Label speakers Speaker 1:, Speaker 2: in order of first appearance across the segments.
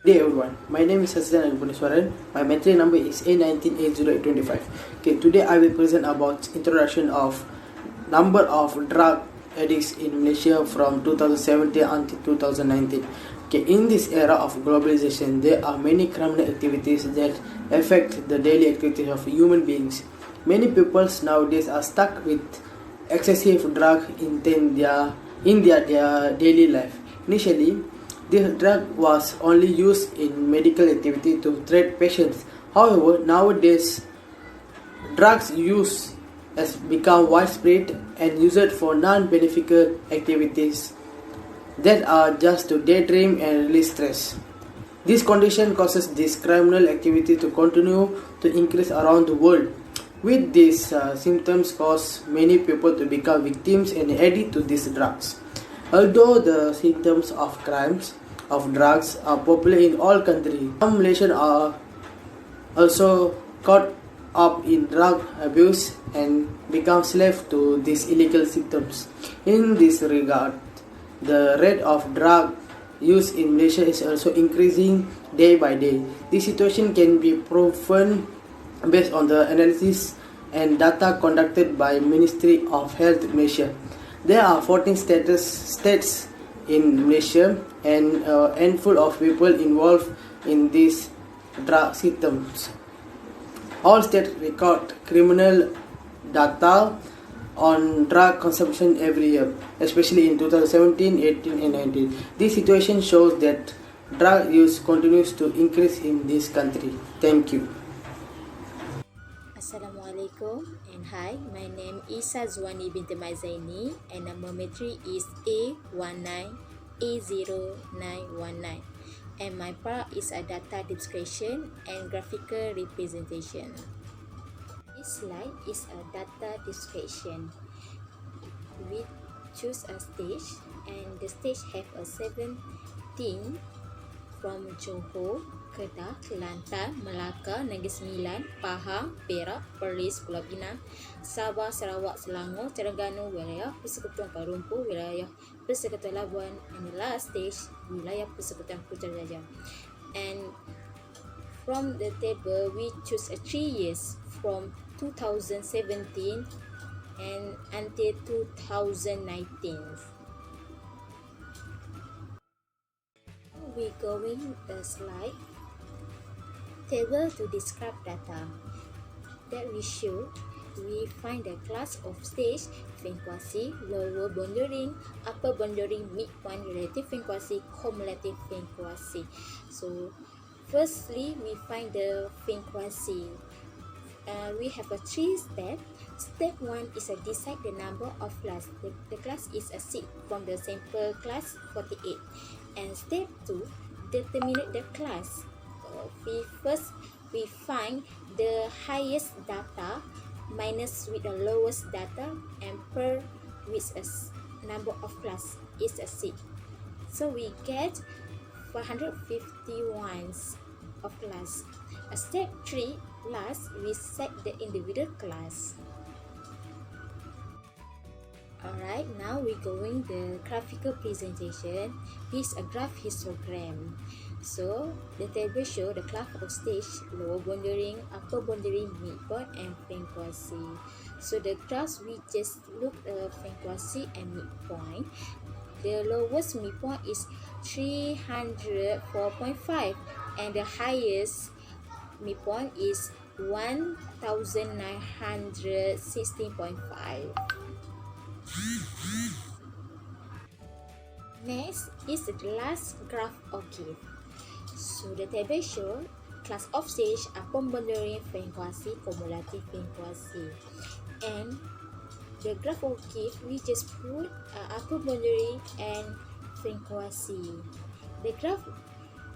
Speaker 1: Good day everyone, my name is Hassan Al-Buniswaran. My metric number is A198025. Okay, today I will present about introduction of number of drug addicts in Malaysia from 2017 until 2019. Okay, in this era of globalization, there are many criminal activities that affect the daily activities of human beings. Many people nowadays are stuck with excessive drug in their daily life. Initially, this drug was only used in medical activity to treat patients. However, nowadays, drugs use has become widespread and used for non-beneficial activities that are just to daydream and release stress. This condition causes this criminal activity to continue to increase around the world. With these symptoms cause many people to become victims and addict to these drugs. Although the symptoms of crimes of drugs are popular in all countries, some Malaysians are also caught up in drug abuse and become slave to these illegal symptoms. In this regard, the rate of drug use in Malaysia is also increasing day by day. This situation can be proven based on the analysis and data conducted by Ministry of Health Malaysia. There are 14 states in Malaysia and a handful of people involved in these drug symptoms. All states record criminal data on drug consumption every year, especially in 2017, 18 and 19. This situation shows that drug use continues to increase in this country. Thank you.
Speaker 2: Assalamualaikum and hi, my name is Azwani binti Mazaini and number metric is A19A0919 and my part is a data description and graphical representation. This slide is a data description. We choose a stage and the stage have a 17 from Johor, Kedah, Kelantan, Melaka, Negeri Sembilan, Pahang, Perak, Perlis, Pulau Pinang, Sabah, Sarawak, Selangor, Terengganu, wilayah Persekutuan Kuala Lumpur, wilayah Persekutuan Labuan, and the last stage, wilayah Persekutuan Putrajaya. And from the table, we choose 3 years from 2017 and until 2019. We going the slide table to describe data that we show. We find the class of stage, frequency, lower boundary, upper boundary, midpoint, relative frequency, cumulative frequency. So firstly, we find the frequency. We have a 3 steps. Step 1 is a decide the number of class. The class is a seed from the sample class 48. And step 2, determine the class. We find the highest data minus with the lowest data and per with a number of class is a seed. So we get 451 of class. Step 3, last, we set the individual class. Alright, now we're going the graphical presentation. This is a graph histogram. So the table show the class of stage, lower boundary, upper boundary, midpoint, and frequency. So the graphs we just look at frequency and midpoint. The lowest midpoint is 304.5 and the highest midpoint is 1916.5. Next is the last graph of gift. So the table shows class of stage, upper boundary, frequency, cumulative frequency. And the graph of gift, we just put upper boundary and frequency. The graph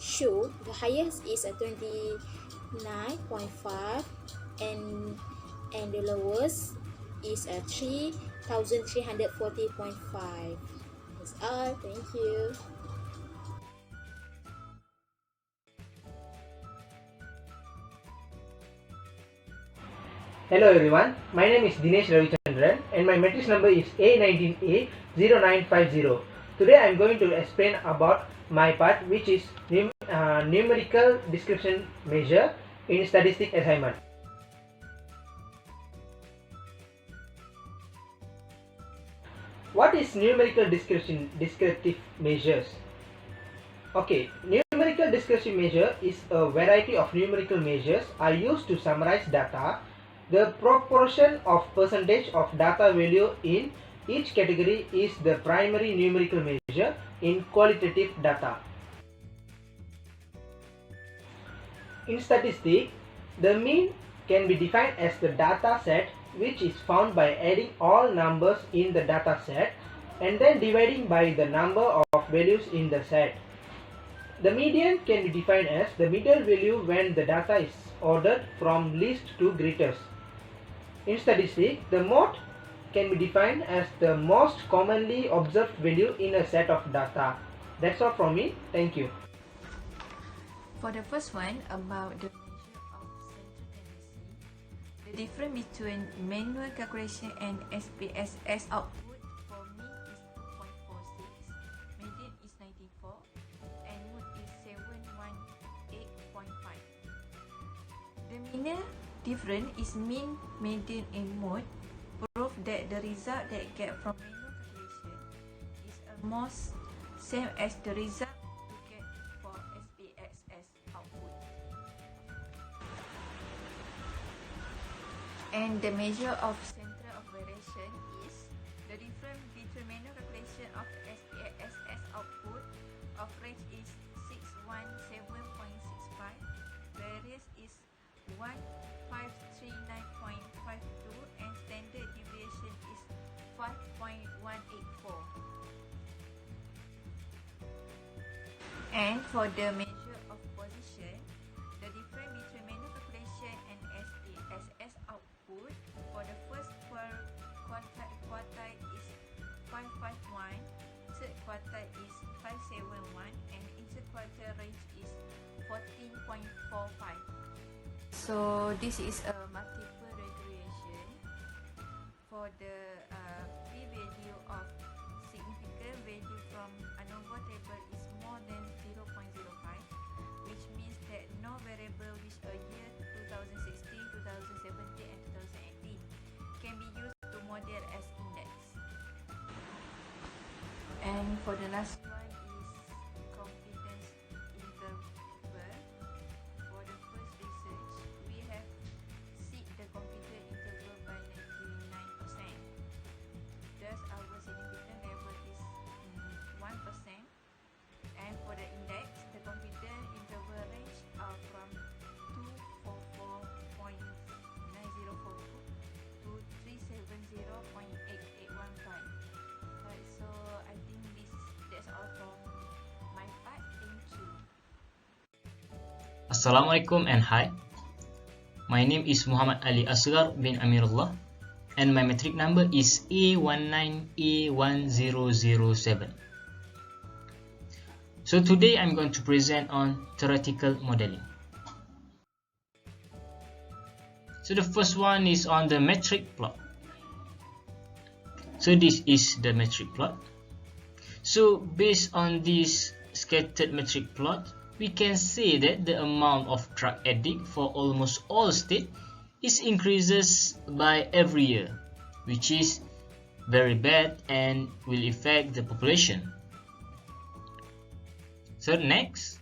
Speaker 2: show the highest is a 29.5 and the lowest is a 3,340.5. That's all. Thank you.
Speaker 3: Hello everyone, my name is Dinesh Ravichandran and my matrix number is A19A0950. Today I am going to explain about my part, which is numerical description measure in statistic assignment. What is numerical descriptive measures? Okay, numerical descriptive measure is a variety of numerical measures are used to summarize data. The proportion of percentage of data value in each category is the primary numerical measure in qualitative data. In statistics, the mean can be defined as the data set which is found by adding all numbers in the data set and then dividing by the number of values in the set. The median can be defined as the middle value when the data is ordered from least to greatest. In statistics, the mode can be defined as the most commonly observed value in a set of data. That's all from me. Thank you.
Speaker 4: For the first one, about the measure of central tendency, the difference between manual calculation and SPSS output for mean is 2.46, median is 94, and mode is 718.5. The minor difference is mean, median, and mode. Prove that the result that get from manual calculation is almost same as the result to get for SPSS output. And the measure of center of variation is the difference between manual calculation of the SPSS output of range is 617.65, variance is 1539.52, and standard deviation is 5.184. And for the measure of position, the difference between manual calculation and SPSS output for the first quartile is 551, third quartile is 571, and interquartile range is 14.45. So this is a multiple regression for the p-value of significant value from ANOVA table is more than 0.05, which means that no variable which a year 2016, 2017 and 2018 can be used to model as index. And for the last one is confidence interval. For the first research, we have set the confidence interval by 99%. Thus, our significant level is 1%. And for the index, the confidence interval range are from 244.9042 to 370.8815. So I think that's all from my part. Thank you.
Speaker 5: Assalamualaikum and hi. My name is Muhammad Ali Asghar bin Amirullah and my metric number is A19A1007. So today I'm going to present on theoretical modeling. So the first one is on the metric plot. So this is the metric plot. So based on this scattered metric plot, we can say that the amount of drug addict for almost all states is increases by every year, which is very bad and will affect the population. So next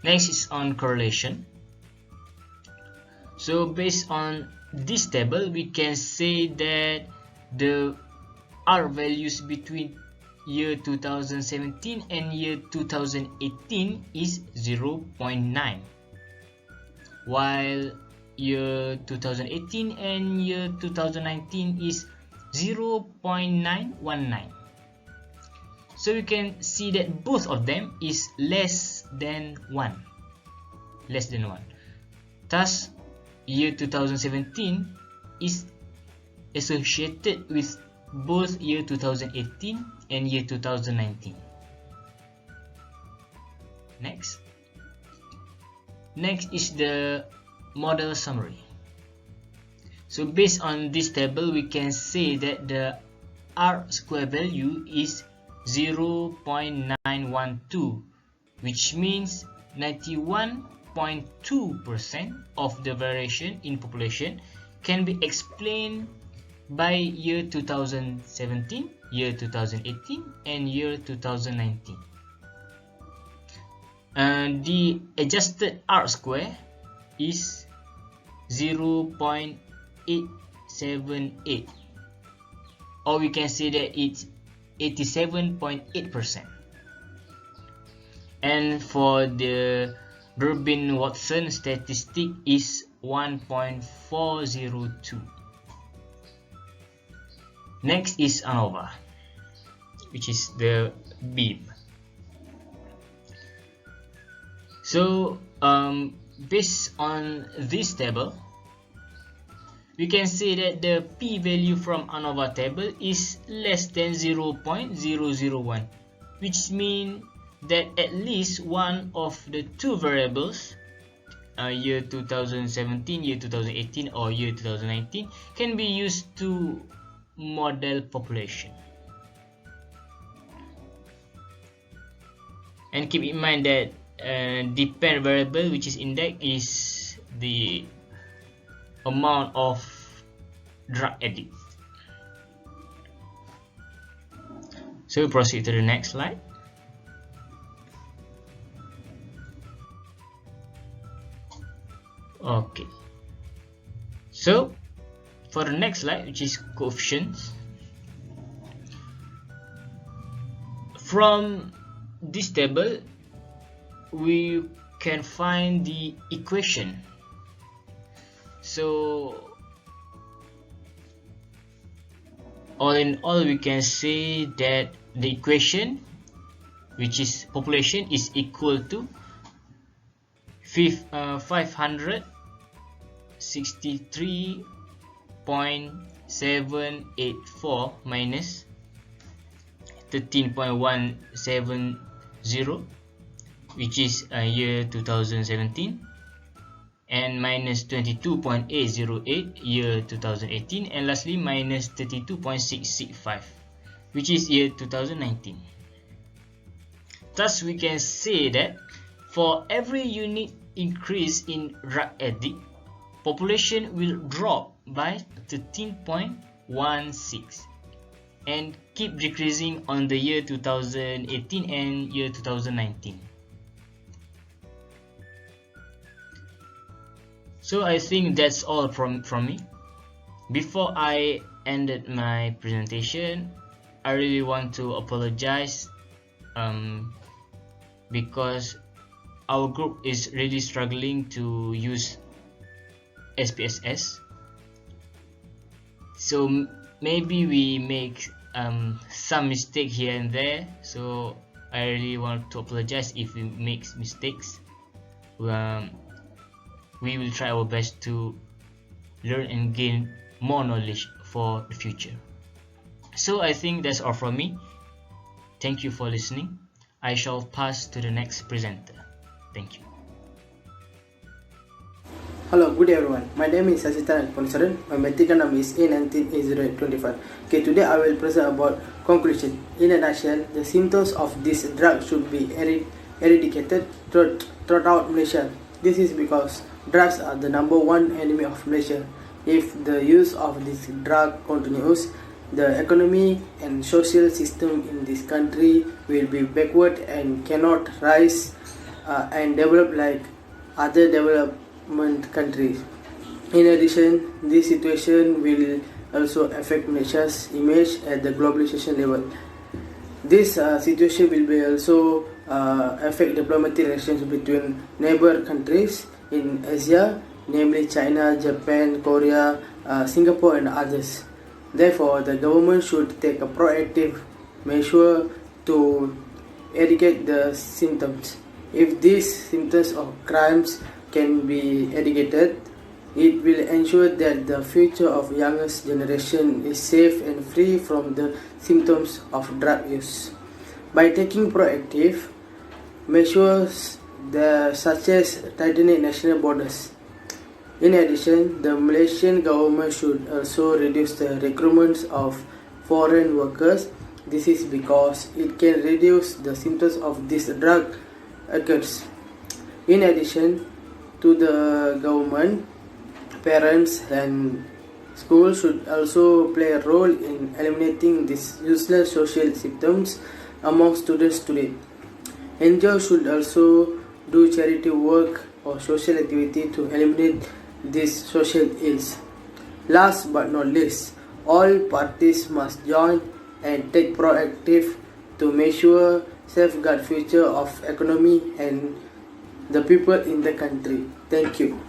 Speaker 5: is on correlation. So based on this table, we can say that the R values between year 2017 and year 2018 is 0.9, while year 2018 and year 2019 is 0.919. So you can see that both of them is less than 1. Thus, year 2017 is associated with both year 2018 and year 2019. Next is the model summary. So based on this table, we can say that the R square value is 0.912, which means 91.2% of the variation in population can be explained by year 2017, year 2018, and year 2019. And the adjusted R-square is 0.878, or we can say that it's 87.8%. And for the Durbin-Watson statistic is 1.402. Next is ANOVA, which is the beam. So based on this table, we can say that the p-value from ANOVA table is less than 0.001, which means that at least one of the two variables, year 2017, year 2018, or year 2019, can be used to model population. And keep in mind that dependent variable, which is index, is the amount of drug addict. So we proceed to the next slide. Okay, so for the next slide, which is coefficients, from this table we can find the equation. So all in all, we can say that the equation, which is population, is equal to 563.784 minus 13.170, which is year 2017, and minus 22.808 year 2018, and lastly minus 32.665, which is year 2019. Thus we can say that for every unit increase in drug addict, population will drop by 13.16 and keep decreasing on the year 2018 and year 2019. So I think that's all from me. Before I ended my presentation, I really want to apologize because our group is really struggling to use SPSS. So maybe we make some mistake here and there. So I really want to apologize if we make mistakes. We will try our best to learn and gain more knowledge for the future. So I think that's all from me. Thank you for listening. I shall pass to the next presenter. Thank you.
Speaker 1: Hello, good day everyone. My name is Sasitan Ponsaran. My medical number is A19A0825. Okay, today I will present about conclusion. In a nutshell, the symptoms of this drug should be eradicated throughout Malaysia. This is because drugs are the #1 enemy of Malaysia. If the use of this drug continues, the economy and social system in this country will be backward and cannot rise and develop like other development countries. In addition, this situation will also affect Malaysia's image at the globalization level. This situation will be also affect diplomatic relations between neighbor countries in Asia, namely China, Japan, Korea, Singapore and others. Therefore, the government should take a proactive measure to eradicate the symptoms. If these symptoms of crimes can be eradicated, it will ensure that the future of youngest generation is safe and free from the symptoms of drug use. By taking proactive measures such as tightening national borders. In addition, the Malaysian government should also reduce the recruitment of foreign workers. This is because it can reduce the symptoms of this drug occurs. In addition to the government, parents and schools should also play a role in eliminating these useless social symptoms among students today. NGOs should also do charity work or social activity to eliminate these social ills. Last but not least, all parties must join and take proactive to make sure safeguard future of economy and the people in the country. Thank you.